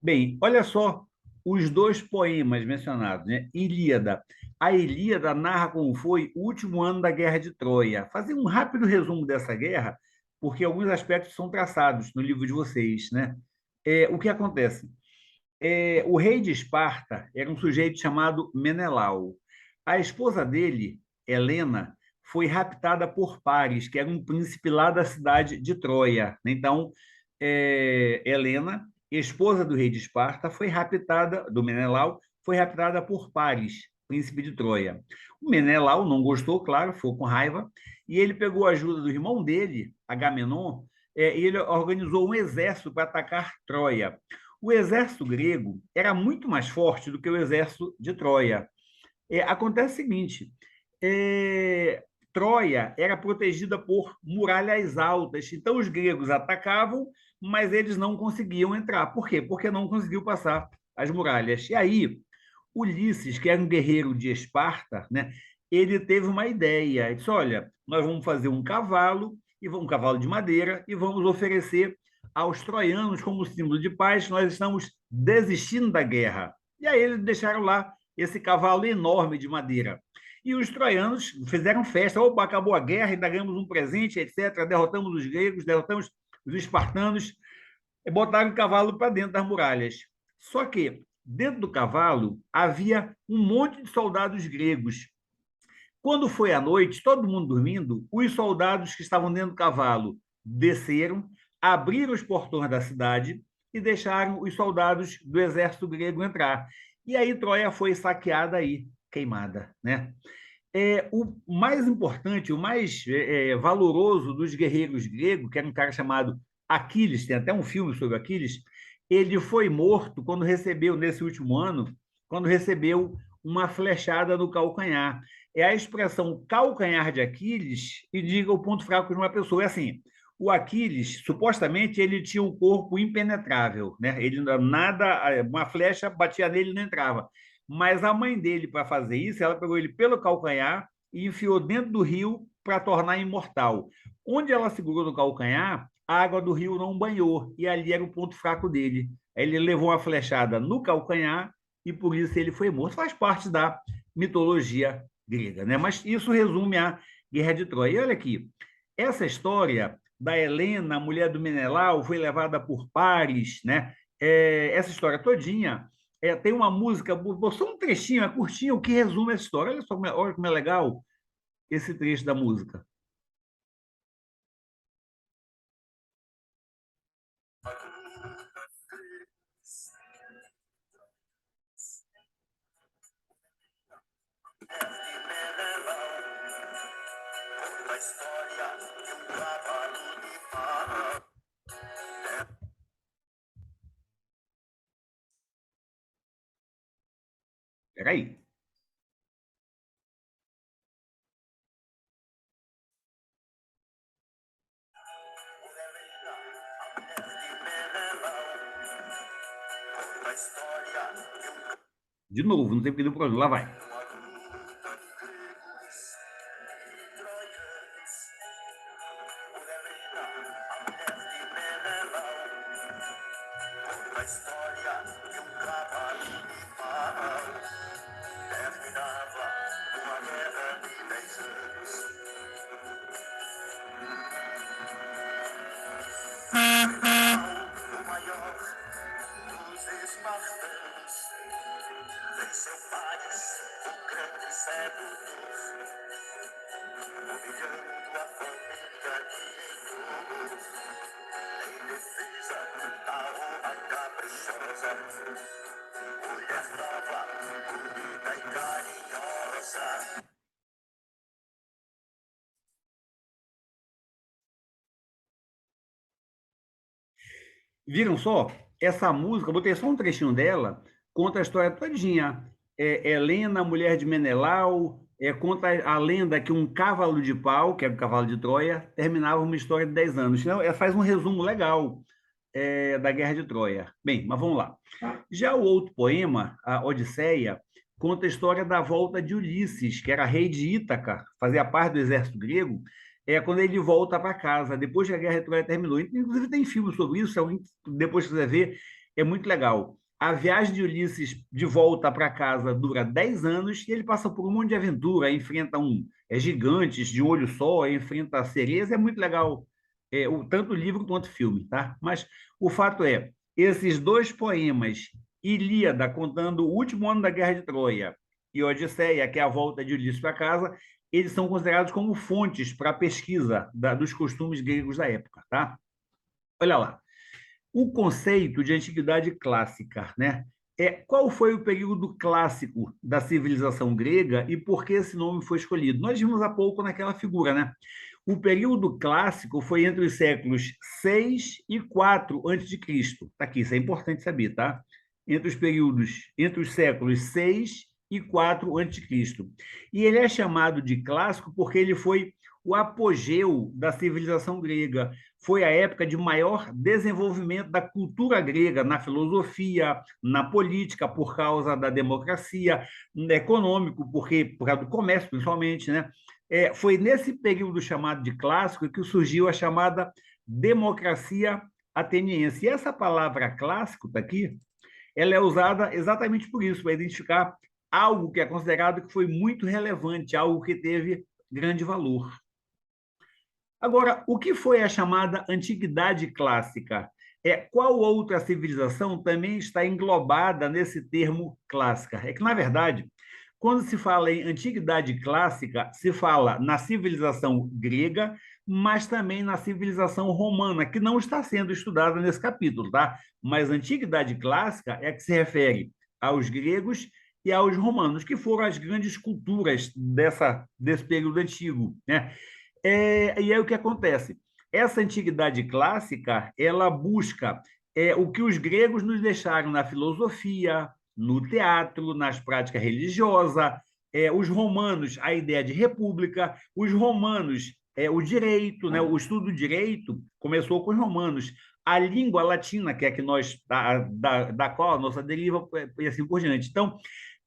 Bem, olha só os dois poemas mencionados, né? Ilíada. A Ilíada narra como foi o último ano da Guerra de Troia. Fazer um rápido resumo dessa guerra, porque alguns aspectos são traçados no livro de vocês, né? O que acontece? O rei de Esparta era um sujeito chamado Menelau. A esposa dele, Helena, foi raptada por Paris, que era um príncipe lá da cidade de Troia. Então, Helena, esposa do rei de Esparta, foi raptada, do Menelau, foi raptada por Paris, príncipe de Troia. O Menelau não gostou, claro, ficou com raiva, e ele pegou a ajuda do irmão dele, Agamenon, e ele organizou um exército para atacar Troia. O exército grego era muito mais forte do que o exército de Troia. Acontece o seguinte: Troia era protegida por muralhas altas, então os gregos atacavam, mas eles não conseguiam entrar. Por quê? Porque não conseguiu passar as muralhas. E aí, Ulisses, que era um guerreiro de Esparta, né, ele teve uma ideia. Ele disse: olha, nós vamos fazer um cavalo, um cavalo de madeira, e vamos oferecer aos troianos como símbolo de paz, nós estamos desistindo da guerra. E aí eles deixaram lá esse cavalo enorme de madeira. E os troianos fizeram festa. Opa, acabou a guerra, ainda ganhamos um presente, etc. Derrotamos os gregos, derrotamos os espartanos, e botaram o cavalo para dentro das muralhas. Só que dentro do cavalo havia um monte de soldados gregos. Quando foi à noite, todo mundo dormindo, os soldados que estavam dentro do cavalo desceram, abriram os portões da cidade e deixaram os soldados do exército grego entrar. E aí Troia foi saqueada aí, queimada, né? O mais importante, o mais valoroso dos guerreiros gregos, que era um cara chamado Aquiles, tem até um filme sobre Aquiles, ele foi morto quando recebeu, nesse último ano, quando recebeu uma flechada no calcanhar. É a expressão calcanhar de Aquiles e diga o ponto fraco de uma pessoa. É assim, o Aquiles, supostamente, ele tinha um corpo impenetrável, né? Ele nada, uma flecha batia nele e não entrava. Mas a mãe dele, para fazer isso, ela pegou ele pelo calcanhar e enfiou dentro do rio para tornar imortal. Onde ela segurou no calcanhar, a água do rio não banhou, e ali era o ponto fraco dele. Ele levou uma flechada no calcanhar e por isso ele foi morto. Faz parte da mitologia grega, né? Mas isso resume a Guerra de Troia. E olha aqui, essa história da Helena, a mulher do Menelau, foi levada por Paris, né? Essa história todinha tem uma música, só um trechinho, é curtinho, que resume essa história. Olha como é legal esse trecho da música. Peraí. De novo, não tem pedido problema. Lá vai. Viram só? Essa música, eu botei só um trechinho dela, conta a história todinha. Helena, mulher de Menelau, conta a lenda que um cavalo de pau, que é o cavalo de Troia, terminava uma história de 10 anos. Então, faz um resumo legal da Guerra de Troia. Bem, mas vamos lá. Já o outro poema, a Odisseia, conta a história da volta de Ulisses, que era rei de Ítaca, fazia parte do exército grego, quando ele volta para casa, depois que a Guerra de Troia terminou. Inclusive tem filme sobre isso, depois que você ver, é muito legal. A viagem de Ulisses de volta para casa dura 10 anos e ele passa por um monte de aventura, enfrenta gigantes de um olho só, enfrenta sereias, é muito legal, tanto o livro quanto o filme, tá? Mas o fato é, esses dois poemas, Ilíada, contando o último ano da Guerra de Troia, e Odisseia, que é a volta de Ulisses para casa, eles são considerados como fontes para a pesquisa dos costumes gregos da época, tá? Olha lá. O conceito de antiguidade clássica, né? Qual foi o período clássico da civilização grega e por que esse nome foi escolhido? Nós vimos há pouco naquela figura, né? O período clássico foi entre os séculos 6 e 4 a.C. Está aqui, isso é importante saber, tá? Entre os séculos 6 e 4 a.C. E ele é chamado de clássico porque ele foi o apogeu da civilização grega. Foi a época de maior desenvolvimento da cultura grega na filosofia, na política, por causa da democracia, no econômico, porque por causa do comércio, principalmente, né? Foi nesse período chamado de clássico que surgiu a chamada democracia ateniense. E essa palavra clássico está aqui, ela é usada exatamente por isso, para identificar algo que é considerado que foi muito relevante, algo que teve grande valor. Agora, o que foi a chamada antiguidade clássica? Qual outra civilização também está englobada nesse termo clássica? É que, na verdade, quando se fala em antiguidade clássica, se fala na civilização grega, mas também na civilização romana, que não está sendo estudada nesse capítulo, tá? Mas antiguidade clássica é que se refere aos gregos e aos romanos, que foram as grandes culturas desse período antigo, né? E aí o que acontece? Essa antiguidade clássica, ela busca o que os gregos nos deixaram na filosofia, no teatro, nas práticas religiosas, os romanos, a ideia de república, os romanos, o direito, né? O estudo do direito começou com os romanos, a língua latina, que é que nós, da qual a nossa deriva, e assim por diante. Então,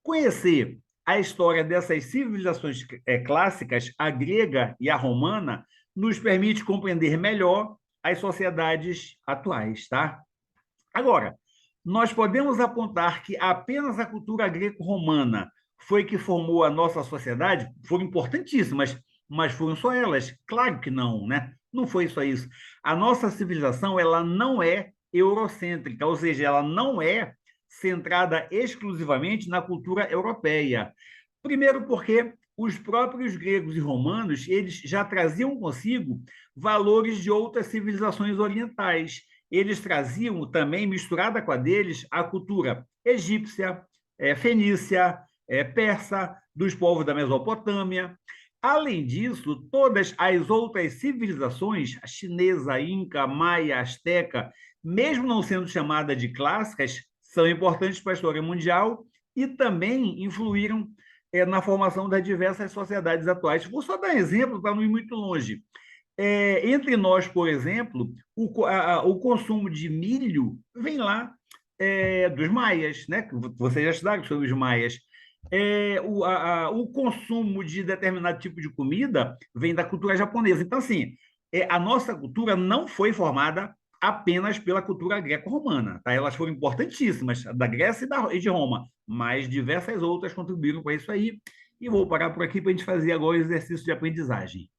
conhecer a história dessas civilizações clássicas, a grega e a romana, nos permite compreender melhor as sociedades atuais, tá? Agora, nós podemos apontar que apenas a cultura greco-romana foi que formou a nossa sociedade? Foram importantíssimas, mas foram só elas? Claro que não, né? Não foi só isso. A nossa civilização, ela não é eurocêntrica, ou seja, ela não é centrada exclusivamente na cultura europeia. Primeiro porque os próprios gregos e romanos, eles já traziam consigo valores de outras civilizações orientais. Eles traziam também, misturada com a deles, a cultura egípcia, fenícia, persa, dos povos da Mesopotâmia. Além disso, todas as outras civilizações, a chinesa, inca, maia, asteca, mesmo não sendo chamada de clássicas, são importantes para a história mundial e também influíram na formação das diversas sociedades atuais. Vou só dar um exemplo para não ir muito longe. Entre nós, por exemplo, o consumo de milho vem lá dos maias, né? Vocês já estudaram sobre os maias. O consumo de determinado tipo de comida vem da cultura japonesa. Então, assim, a nossa cultura não foi formada apenas pela cultura greco-romana, tá? Elas foram importantíssimas, da Grécia e de Roma, mas diversas outras contribuíram para isso aí. E vou parar por aqui para a gente fazer agora o exercício de aprendizagem.